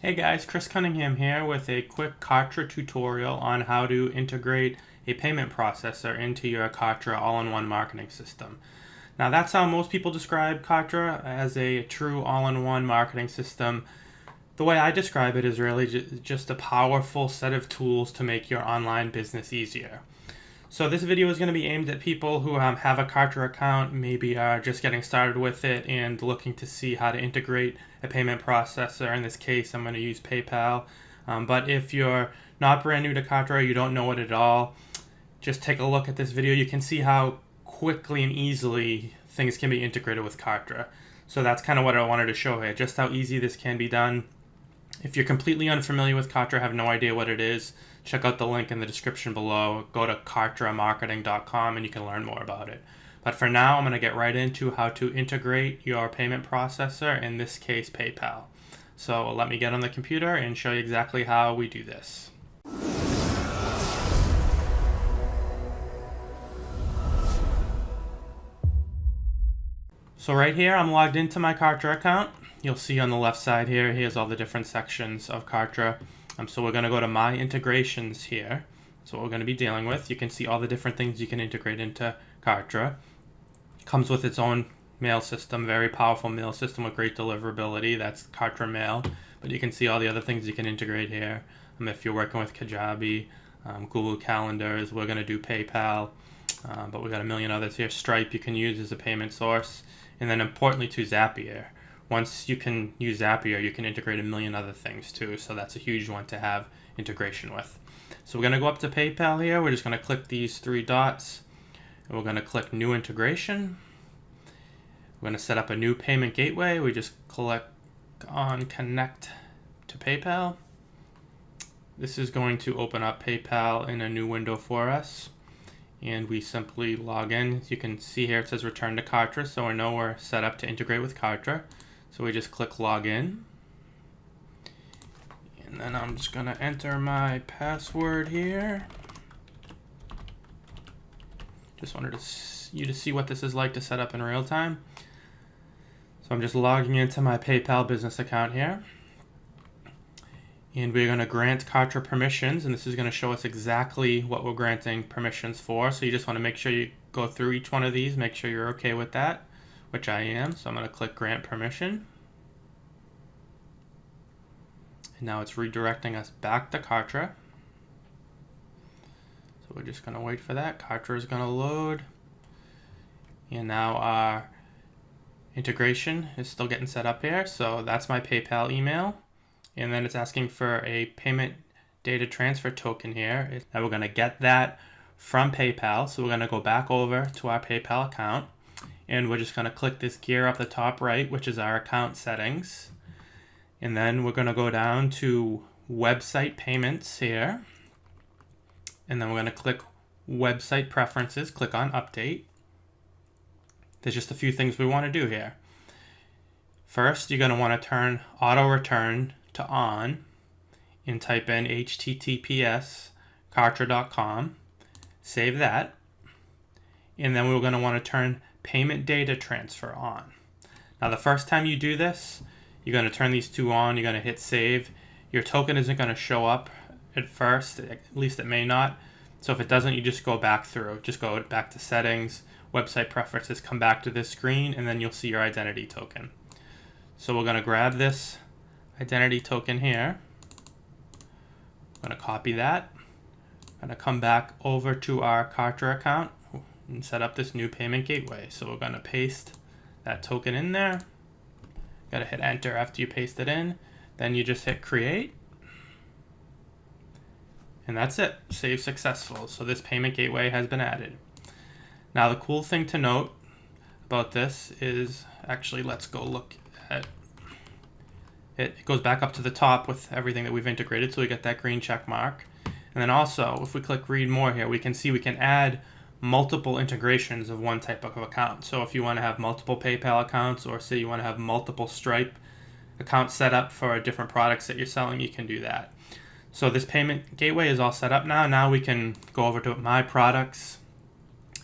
Hey guys, Chris Cunningham here with a quick Kartra tutorial on how to integrate a payment processor into your Kartra all-in-one marketing system. Now that's how most people describe Kartra, as a true all-in-one marketing system. The way I describe it is really just a powerful set of tools to make your online business easier. So this video is going to be aimed at people who have a Kartra account, maybe are just getting started with it and looking to see how to integrate a payment processor. In this case, I'm going to use PayPal. But if you're not brand new to Kartra, you don't know it at all, just take a look at this video. You can see how quickly and easily things can be integrated with Kartra. So that's kind of what I wanted to show here, just how easy this can be done. If you're completely unfamiliar with Kartra, have no idea what it is, check out the link in the description below. Go to kartramarketing.com and you can learn more about it. But for now, I'm going to get right into how to integrate your payment processor, in this case PayPal. So let me get on the computer and show you exactly how we do this. So right here, I'm logged into my Kartra account. You'll see on the left side here, here's all the different sections of Kartra. So we're going to go to My Integrations here. That's what we're going to be dealing with. You can see all the different things you can integrate into Kartra. It comes with its own mail system, very powerful mail system with great deliverability. That's Kartra Mail. But you can see all the other things you can integrate here. If you're working with Kajabi, Google Calendars, we're going to do PayPal. But we've got a million others here. Stripe you can use as a payment source. And then importantly to Zapier. Once you can use Zapier, you can integrate a million other things too. So that's a huge one to have integration with. So we're going to go up to PayPal here. We're just going to click these three dots. And we're going to click New Integration. We're going to set up a new payment gateway. We just click on Connect to PayPal. This is going to open up PayPal in a new window for us. And we simply log in. As you can see here, it says Return to Kartra. So we know we're set up to integrate with Kartra. So we just click Login. And then I'm just going to enter my password here. Just wanted you to see what this is like to set up in real time. So I'm just logging into my PayPal business account here. And we're going to grant Kartra permissions, and this is going to show us exactly what we're granting permissions for. So you just want to make sure you go through each one of these, make sure you're okay with that, which I am. So I'm going to click Grant Permission. And now it's redirecting us back to Kartra. So we're just going to wait for that. Kartra is going to load. And now our integration is still getting set up here. So that's my PayPal email. And then it's asking for a payment data transfer token here. Now we're going to get that from PayPal. So we're going to go back over to our PayPal account. And we're just going to click this gear up the top right, which is our account settings. And then we're going to go down to website payments here. And then we're going to click website preferences, click on update. There's just a few things we want to do here. First, you're going to want to turn auto return to on and type in https kartra.com. Save that. And then we're going to want to turn payment data transfer on. Now the first time you do this, you're going to turn these two on, you're going to hit save. Your token isn't going to show up at first, at least it may not. So if it doesn't, you just go back through. Just go back to settings, website preferences, come back to this screen, and then you'll see your identity token. So we're going to grab this identity token here. I'm going to copy that. I'm going to come back over to our Kartra account and set up this new payment gateway. So we're going to paste that token in there. Got to hit enter after you paste it in. Then you just hit create. And that's it. Save successful. So this payment gateway has been added. Now the cool thing to note about this is, actually let's go look at it. It goes back up to the top with everything that we've integrated. So we get that green check mark. And then also, if we click read more here, we can see we can add multiple integrations of one type of account. So if you want to have multiple PayPal accounts, or say you want to have multiple Stripe accounts set up for different products that you're selling, you can do that. So this payment gateway is all set up now. Now we can go over to My Products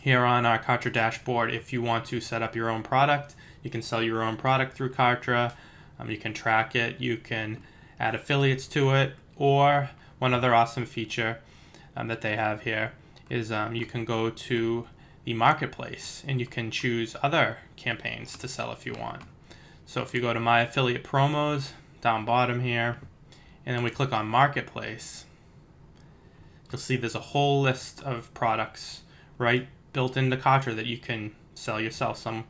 here on our Kartra dashboard. If you want to set up your own product, you can sell your own product through Kartra. You can track it. You can add affiliates to it. Or one other awesome feature that they have here is you can go to the marketplace and you can choose other campaigns to sell if you want. So if you go to my affiliate promos down bottom here, and then we click on marketplace, you'll see there's a whole list of products right built into Kartra that you can sell yourself. Some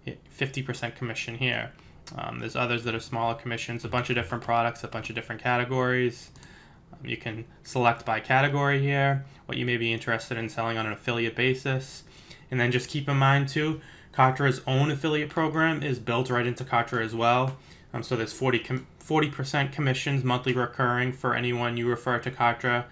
50% commission here. There's others that are smaller commissions, a bunch of different products, a bunch of different categories. You can select by category here, what you may be interested in selling on an affiliate basis. And then just keep in mind too, Kartra's own affiliate program is built right into Kartra as well. So there's 40% commissions monthly recurring for anyone you refer to Kartra.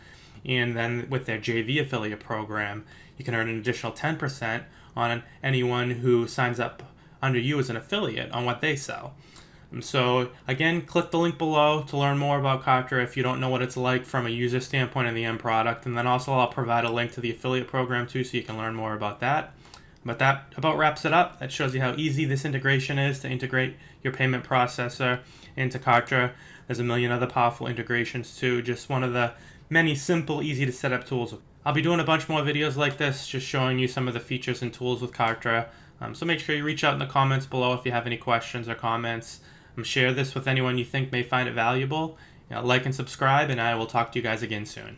And then with their JV affiliate program, you can earn an additional 10% on anyone who signs up under you as an affiliate on what they sell. So again, click the link below to learn more about Kartra if you don't know what it's like from a user standpoint in the end product. And then also I'll provide a link to the affiliate program too, so you can learn more about that. But that about wraps it up. That shows you how easy this integration is to integrate your payment processor into Kartra. There's a million other powerful integrations too. Just one of the many simple, easy to set up tools. I'll be doing a bunch more videos like this, just showing you some of the features and tools with Kartra. So make sure you reach out in the comments below if you have any questions or comments. Share this with anyone you think may find it valuable. Like and subscribe, and I will talk to you guys again soon.